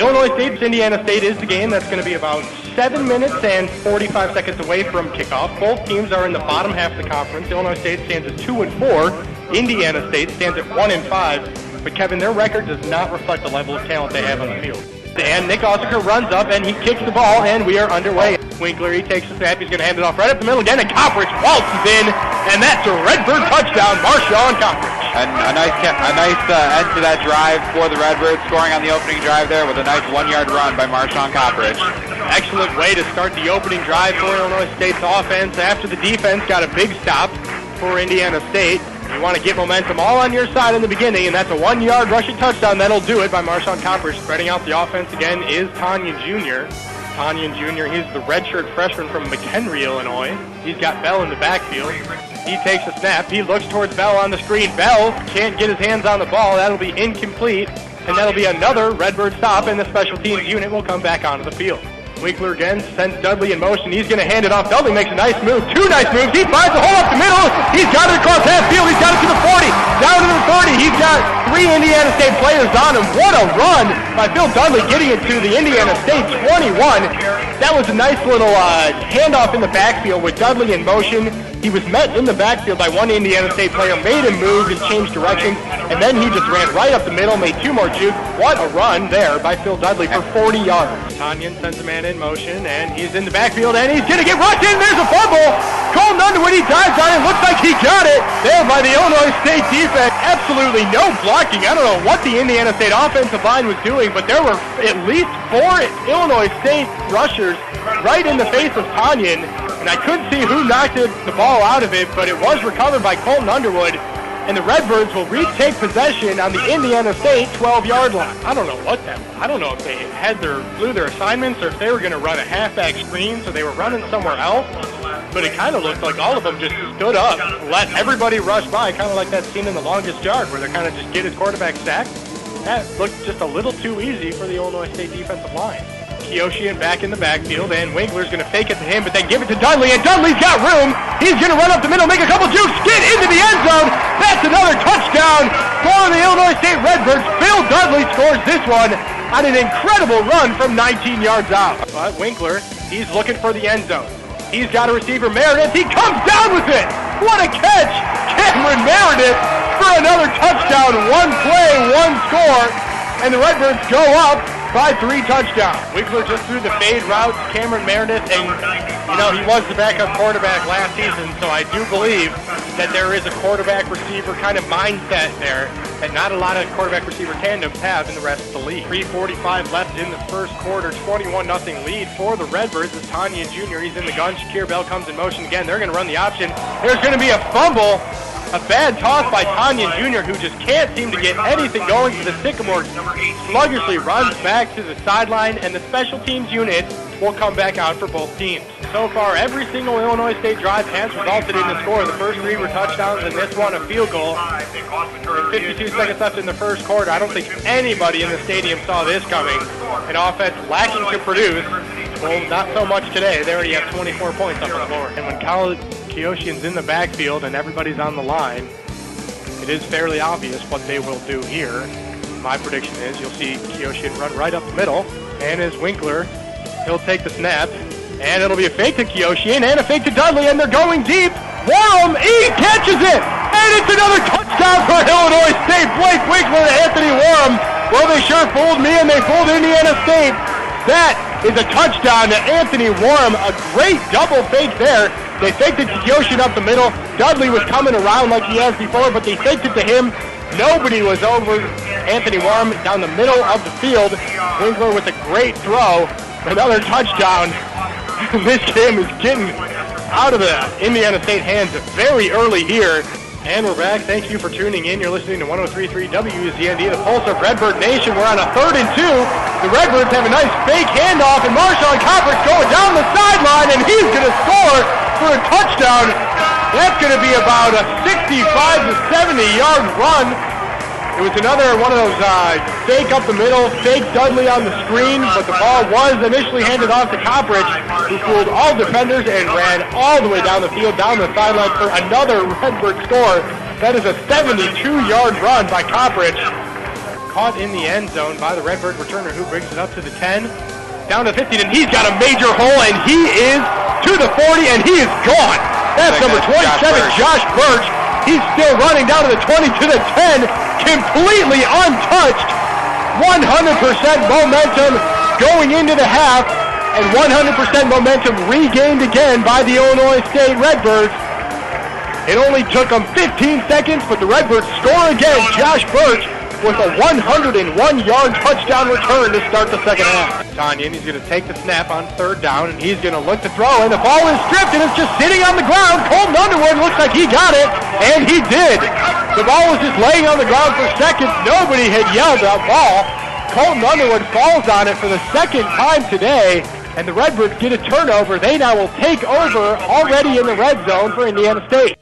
Illinois State, Indiana State is the game. That's going to be about 7 minutes and 45 seconds away from kickoff. Both teams are in the bottom half of the conference. Illinois State stands at 2-4. Indiana State stands at 1-5. But Kevin, their record does not reflect the level of talent they have on the field. And Nick Ossaker runs up and he kicks the ball, and we are underway. Winkler, he takes the snap. He's going to hand it off right up the middle again, and Koppers waltzes in, and that's a Redbird touchdown, Marshawn Koppers. And a nice end to that drive for the Redbirds, scoring on the opening drive there with a nice 1-yard run by Marshawn Koppers. Excellent way to start the opening drive for Illinois State's offense after the defense got a big stop for Indiana State. You want to get momentum all on your side in the beginning, and that's a 1-yard rushing touchdown. That'll do it by Marshawn Koppers. Spreading out the offense again is Tanyan Jr. Tanyan Jr., he's the redshirt freshman from McHenry, Illinois. He's got Bell in the backfield. He takes a snap. He looks towards Bell on the screen. Bell can't get his hands on the ball. That'll be incomplete, and that'll be another Redbird stop, and the special teams unit will come back onto the field. Winkler again sends Dudley in motion. He's going to hand it off. Dudley makes a nice move. 2 nice moves. He finds the hole up the middle. He's got it across half field. He's got it to the 40. Down to the 30. He's got 3 Indiana State players on him. What a run by Phil Dudley, getting it to the Indiana State 21. That was a nice little handoff in the backfield with Dudley in motion. He was met in the backfield by one Indiana State player, made him move and change directions, and then he just ran right up the middle, made 2 more jukes. What a run there by Phil Dudley for 40 yards. Tanyan sends a man in motion, and he's in the backfield, and he's going to get rushed in. There's a fumble. Colton Underwood, he dives on it. Looks like he got it there by the Illinois State defense. Absolutely no blocking. I don't know what the Indiana State offensive line was doing, but there were at least 4 Illinois State rushers right in the face of Tanyan, and I couldn't see who knocked the ball out of it, but it was recovered by Colton Underwood, and the Redbirds will retake possession on the Indiana State 12-yard line. I don't know what that was. I don't know if they blew their assignments or if they were going to run a halfback screen, so they were running somewhere else, but it kind of looked like all of them just stood up, let everybody rush by, kind of like that scene in The Longest Yard where they're kind of just get his quarterback sacked. That looked just a little too easy for the Illinois State defensive line. Kioshian back in the backfield, and Winkler's going to fake it to him, but then give it to Dudley, and Dudley's got room. He's going to run up the middle, make a couple jukes, get into the end zone. That's another touchdown for the Illinois State Redbirds. Phil Dudley scores this one on an incredible run from 19 yards out. But Winkler, he's looking for the end zone. He's got a receiver, Meredith. He comes down with it. What a catch. Cameron Meredith for another touchdown. 1 play, 1 score, and the Redbirds go up by 3 touchdowns. Winkler just threw the fade route to Cameron Meredith, and he was the backup quarterback last season, so I do believe that there is a quarterback-receiver kind of mindset there that not a lot of quarterback-receiver tandems have in the rest of the league. 3:45 left in the first quarter, 21-0 lead for the Redbirds as Tanyan Jr., he's in the gun. Shakir Bell comes in motion again. They're going to run the option. There's going to be a fumble. A bad toss by Tanyan Jr., who just can't seem to get anything going for the Sycamores. Sluggishly runs back to the sideline, and the special teams unit will come back out for both teams. So far, every single Illinois State drive has resulted in a score. The first 3 were touchdowns, and this one a field goal. With 52 seconds left in the first quarter, I don't think anybody in the stadium saw this coming. An offense lacking to produce. Well, not so much today. They already have 24 points up on the board. And when Kioshian's in the backfield and everybody's on the line, it is fairly obvious what they will do here. My prediction is you'll see Kioshian run right up the middle, and as Winkler, he'll take the snap, and it'll be a fake to Kioshian and a fake to Dudley, and they're going deep. Worm, he catches it, and it's another touchdown for Illinois State. Blake Winkler to Anthony Worm. Well, they sure fooled me, and they fooled Indiana State. That is a touchdown to Anthony Worm. A great double fake there. They faked it to Kioshian up the middle. Dudley was coming around like he has before, but they faked it to him. Nobody was over Anthony Worm down the middle of the field. Winkler with a great throw. Another touchdown. This game is getting out of the Indiana State hands very early here. And we're back. Thank you for tuning in. You're listening to 103.3 WZND, the pulse of Redbird Nation. We're on a 3rd and 2. The Redbirds have a nice fake handoff, and Marshawn Koppers going down the sideline, and he's going to score for a touchdown. That's going to be about a 65 to 70-yard run. It was another one of those fake up the middle, fake Dudley on the screen, but the ball was initially handed off to Koppers, who fooled all defenders and ran all the way down the field, down the sideline for another Redbird score. That is a 72-yard run by Koppers. caught in the end zone by the Redbird returner, who brings it up to the 10, down to 15, and he's got a major hole, and he is to the 40, and he is gone. That's number 27, Josh Birch. He's still running down to the 20, to the 10, completely untouched. 100% momentum going into the half, and 100% momentum regained again by the Illinois State Redbirds. It only took them 15 seconds, but the Redbirds score again. Josh Birch with a 101-yard touchdown return to start the second half. Tanyan, he's going to take the snap on third down, and he's going to look to throw, and the ball is stripped, and it's just sitting on the ground. Colton Underwood looks like he got it, and he did. The ball was just laying on the ground for seconds. Nobody had yelled that ball. Colton Underwood falls on it for the second time today, and the Redbirds get a turnover. They now will take over already in the red zone for Indiana State.